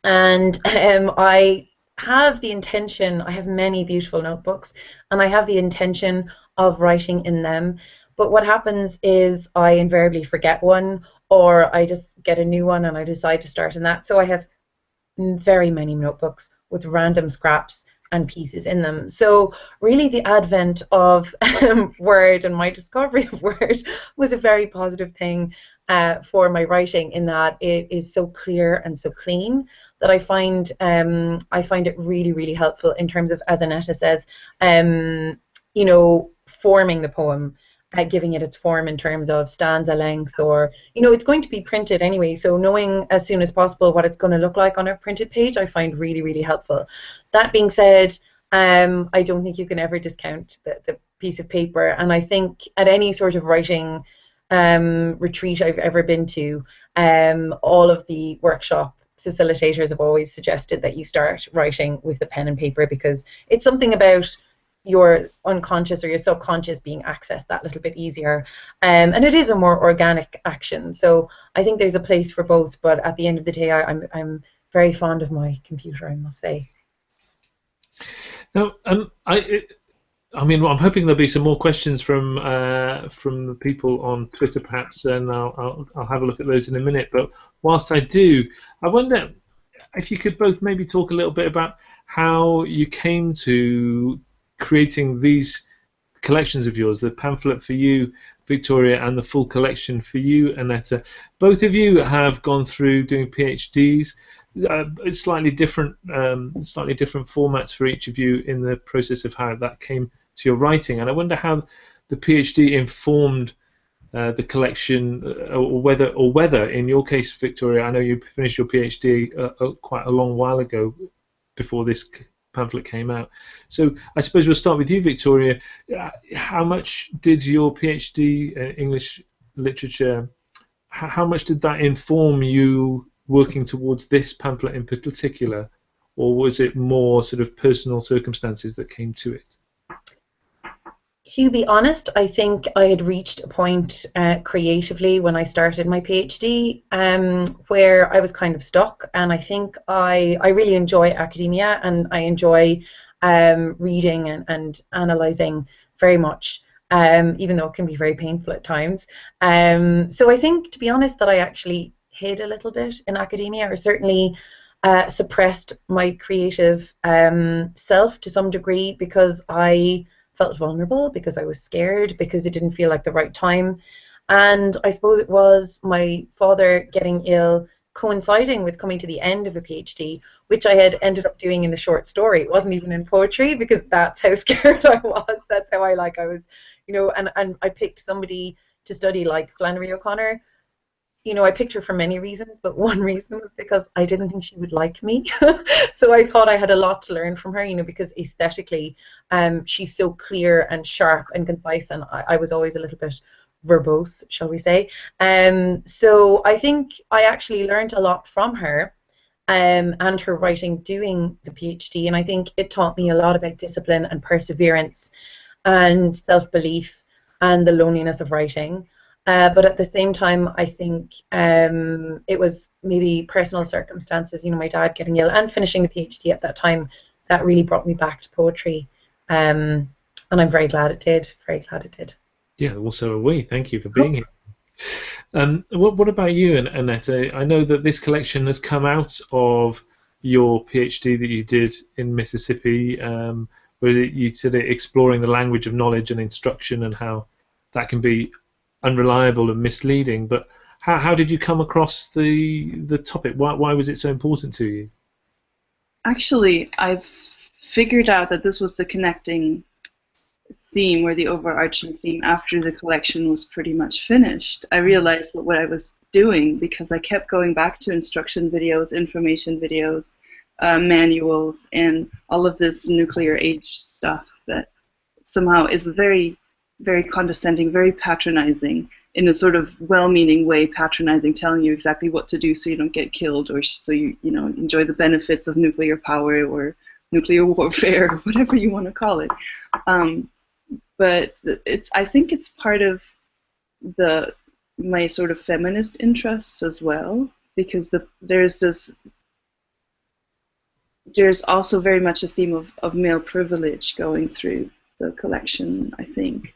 and I have the intention, I have many beautiful notebooks, and I have the intention of writing in them, but what happens is I invariably forget one, or I just get a new one and I decide to start in that. So I have very many notebooks with random scraps and pieces in them. So really the advent of Word and my discovery of Word was a very positive thing for my writing, in that it is so clear and so clean that I find it really, really helpful in terms of, as Annette says, you know, forming the poem, giving it its form in terms of stanza length, or, you know, it's going to be printed anyway, so knowing as soon as possible what it's going to look like on a printed page, I find really, really helpful. That being said, I don't think you can ever discount the piece of paper, and I think at any sort of writing retreat I've ever been to, all of the workshop facilitators have always suggested that you start writing with a pen and paper, because it's something about your unconscious or your subconscious being accessed that little bit easier, and it is a more organic action. So I think there's a place for both, but at the end of the day, I'm very fond of my computer, I must say. Now, I mean, I'm hoping there'll be some more questions from the people on Twitter, perhaps, and I'll have a look at those in a minute. But whilst I do, I wonder if you could both maybe talk a little bit about how you came to creating these collections of yours, the pamphlet for you, Victoria, and the full collection for you, Annette. Both of you have gone through doing PhDs. It's slightly different formats for each of you in the process of how that came to your writing, and I wonder how the PhD informed the collection, or whether in your case, Victoria, I know you finished your PhD quite a long while ago, before this pamphlet came out. So I suppose we'll start with you, Victoria. How much did your PhD in English literature, how much did that inform you working towards this pamphlet in particular, or was it more sort of personal circumstances that came to it? To be honest, I think I had reached a point creatively when I started my PhD where I was kind of stuck, and I think I really enjoy academia, and I enjoy reading and analysing very much, even though it can be very painful at times. So I think, to be honest, that I actually hid a little bit in academia, or certainly suppressed my creative self to some degree, because I felt vulnerable, because I was scared, because it didn't feel like the right time. And I suppose it was my father getting ill coinciding with coming to the end of a PhD, which I had ended up doing in the short story. It wasn't even in poetry, because that's how scared I was. That's how I was, you know, and I picked somebody to study like Flannery O'Connor. You know, I picked her for many reasons, but one reason was because I didn't think she would like me. So I thought I had a lot to learn from her, you know, because aesthetically, she's so clear and sharp and concise, and I was always a little bit verbose, shall we say. So I think I actually learned a lot from her and her writing doing the PhD, and I think it taught me a lot about discipline and perseverance and self-belief and the loneliness of writing. But at the same time, I think it was maybe personal circumstances, you know, my dad getting ill and finishing the PhD at that time, that really brought me back to poetry. And I'm very glad it did, very glad it did. Yeah, well, so are we. Thank you for being here. What about you, Annette? I know that this collection has come out of your PhD that you did in Mississippi, where you said exploring the language of knowledge and instruction, and how that can be unreliable and misleading. But how did you come across the topic? Why was it so important to you? Actually, I've figured out that this was the connecting theme, or the overarching theme, after the collection was pretty much finished. I realized what I was doing, because I kept going back to instruction videos, information videos, manuals, and all of this nuclear age stuff that somehow is very, very condescending, very patronizing, in a sort of well-meaning way, patronizing, telling you exactly what to do so you don't get killed, or so you know, enjoy the benefits of nuclear power or nuclear warfare, or whatever you want to call it. But I think it's part of my sort of feminist interests as well, because there's also very much a theme of male privilege going through the collection, I think.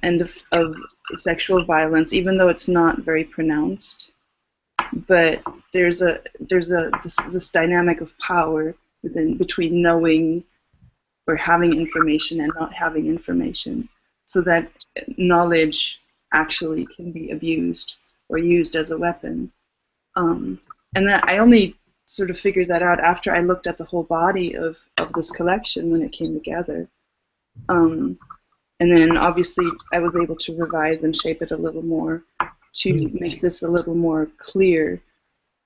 and of sexual violence, even though it's not very pronounced. But there's this dynamic of power between knowing or having information and not having information, so that knowledge actually can be abused or used as a weapon. And that I only sort of figured that out after I looked at the whole body of this collection when it came together. And then obviously I was able to revise and shape it a little more to make this a little more clear.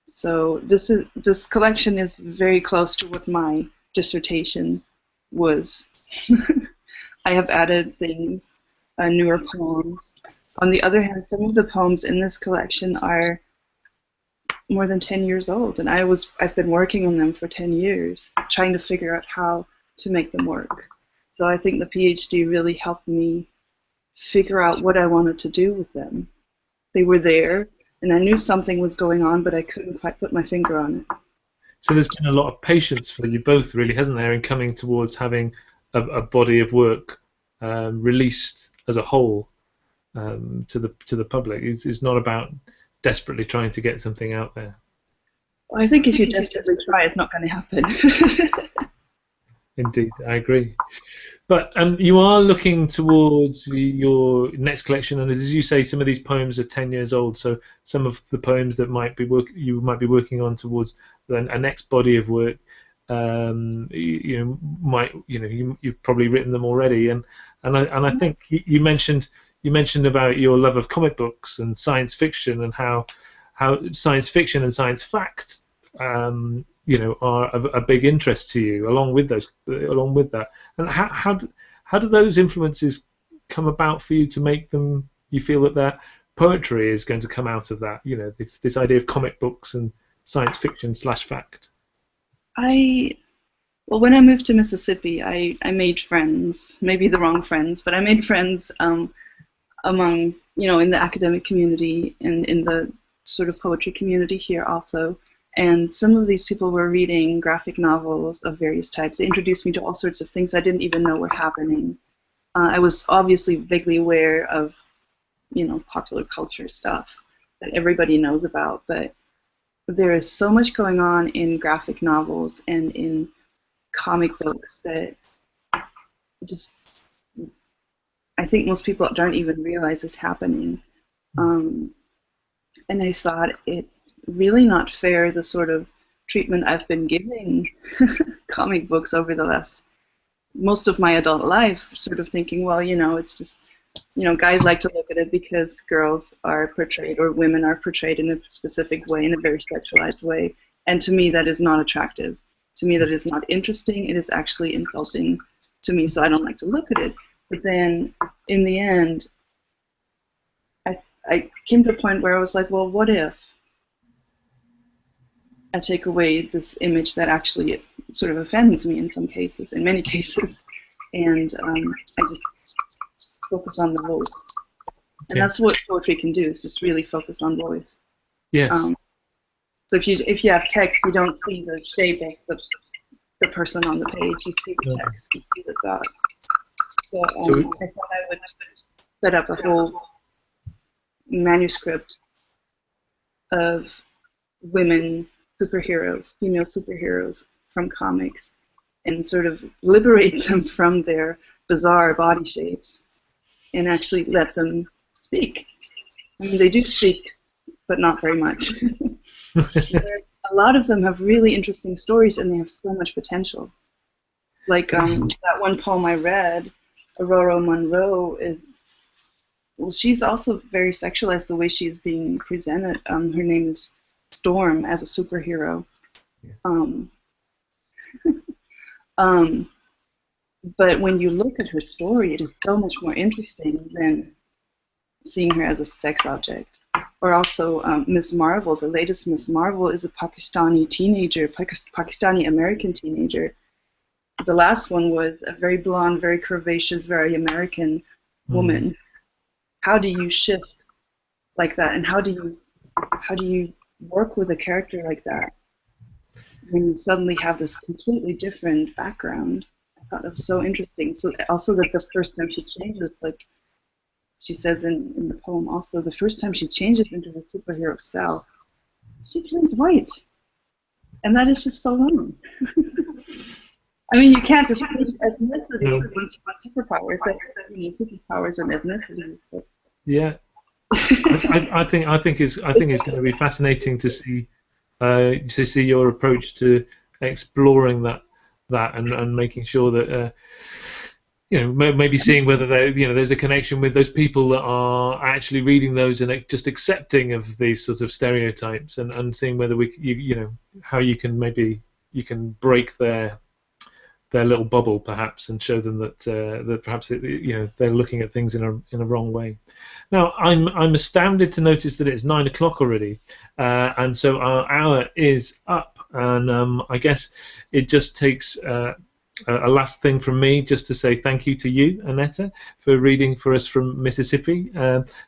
So this collection is very close to what my dissertation was. I have added things, newer poems. On the other hand, some of the poems in this collection are more than 10 years old, and I've been working on them for 10 years, trying to figure out how to make them work. So I think the PhD really helped me figure out what I wanted to do with them. They were there, and I knew something was going on, but I couldn't quite put my finger on it. So there's been a lot of patience for you both, really, hasn't there, in coming towards having a body of work released as a whole to the public. It's not about desperately trying to get something out there. Well, I think if you desperately try, it's not going to happen. Indeed, I agree. But you are looking towards your next collection, and as you say, some of these poems are 10 years old. So some of the poems that you might be working on towards a next body of work, you've probably written them already. And I think you mentioned about your love of comic books and science fiction, and how science fiction and science fact are a big interest to you, along with that. And how do those influences come about for you to make them? You feel that poetry is going to come out of that. This idea of comic books and science fiction / fact. Well, when I moved to Mississippi, I made friends. Maybe the wrong friends, but I made friends among in the academic community and in the sort of poetry community here also. And some of these people were reading graphic novels of various types. They introduced me to all sorts of things I didn't even know were happening. I was obviously vaguely aware of, popular culture stuff that everybody knows about, but there is so much going on in graphic novels and in comic books that just, I think most people don't even realize is happening. And I thought it's really not fair, the sort of treatment I've been giving comic books over most of my adult life, sort of thinking, well, it's just, guys like to look at it because girls are portrayed or women are portrayed in a specific way, in a very sexualized way. And to me, that is not attractive. To me, that is not interesting. It is actually insulting to me, so I don't like to look at it. But then, in the end, I came to a point where I was like, well, what if I take away this image that actually sort of offends me in many cases, and I just focus on the voice. And that's what poetry can do, is just really focus on voice. Yes. So if you have text, you don't see the shape of the person on the page. You see the text, you see the thought. So I thought I would set up a whole manuscript of women superheroes, female superheroes from comics, and sort of liberate them from their bizarre body shapes and actually let them speak. I mean, they do speak, but not very much. A lot of them have really interesting stories, and they have so much potential. Like that one poem I read, Aurora Monroe, she's also very sexualized the way she's being presented. Her name is Storm as a superhero. But when you look at her story, it is so much more interesting than seeing her as a sex object. Or also Miss Marvel, the latest Miss Marvel, is a Pakistani teenager, Pakistani American teenager. The last one was a very blonde, very curvaceous, very American woman. How do you shift like that, and how do you work with a character like that when you suddenly have this completely different background? I thought it was so interesting. So also that the first time she changes, like she says in the poem also, the first time she changes into her superhero self, she turns white. And that is just so wrong. I mean, you can't distinguish ethnicity once you want superpowers. Superpowers and ethnicity. Yeah, I think it's going to be fascinating to see your approach to exploring that and making sure that maybe seeing whether there's a connection with those people that are actually reading those and just accepting of these sorts of stereotypes and seeing whether how you can break their little bubble perhaps and show them that perhaps they're looking at things in a wrong way. Now I'm astounded to notice that it's 9 o'clock already, and so our hour is up, and I guess it just takes a last thing from me just to say thank you to you, Annette, for reading for us from Mississippi.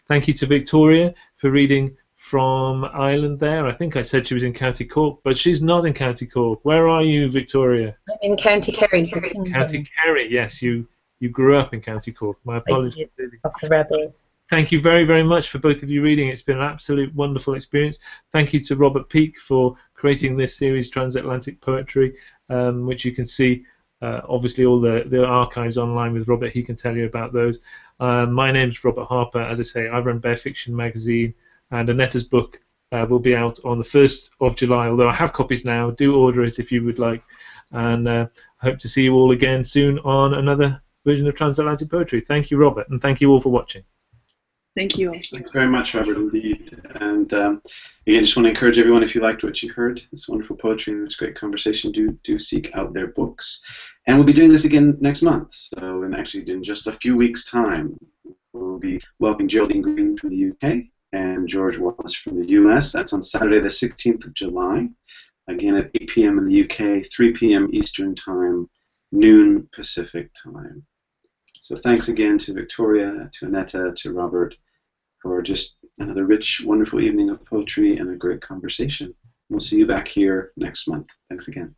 Thank you to Victoria for reading from Ireland there. I think I said she was in County Cork, but she's not in County Cork. Where are you, Victoria? I'm in County Kerry. County Kerry, yes. You grew up in County Cork. My apologies. Of the Rebels. Thank you very, very much for both of you reading. It's been an absolute wonderful experience. Thank you to Robert Peake for creating this series, Transatlantic Poetry, which you can see obviously all the archives online with Robert. He can tell you about those. My name's Robert Harper. As I say, I run Bear Fiction magazine, and Annette's book will be out on the 1st of July, although I have copies now. Do order it if you would like. And I hope to see you all again soon on another version of Transatlantic Poetry. Thank you, Robert, and thank you all for watching. Thank you. Thanks very much, Robert, indeed. And again, just want to encourage everyone, if you liked what you heard, this wonderful poetry and this great conversation, do seek out their books. And we'll be doing this again next month. So in just a few weeks' time, we'll be welcoming Geraldine Green from the UK and George Wallace from the US. That's on Saturday the 16th of July. Again at 8 p.m. in the UK, 3 p.m. Eastern Time, noon Pacific Time. So thanks again to Victoria, to Annette, to Robert, for just another rich, wonderful evening of poetry and a great conversation. We'll see you back here next month. Thanks again.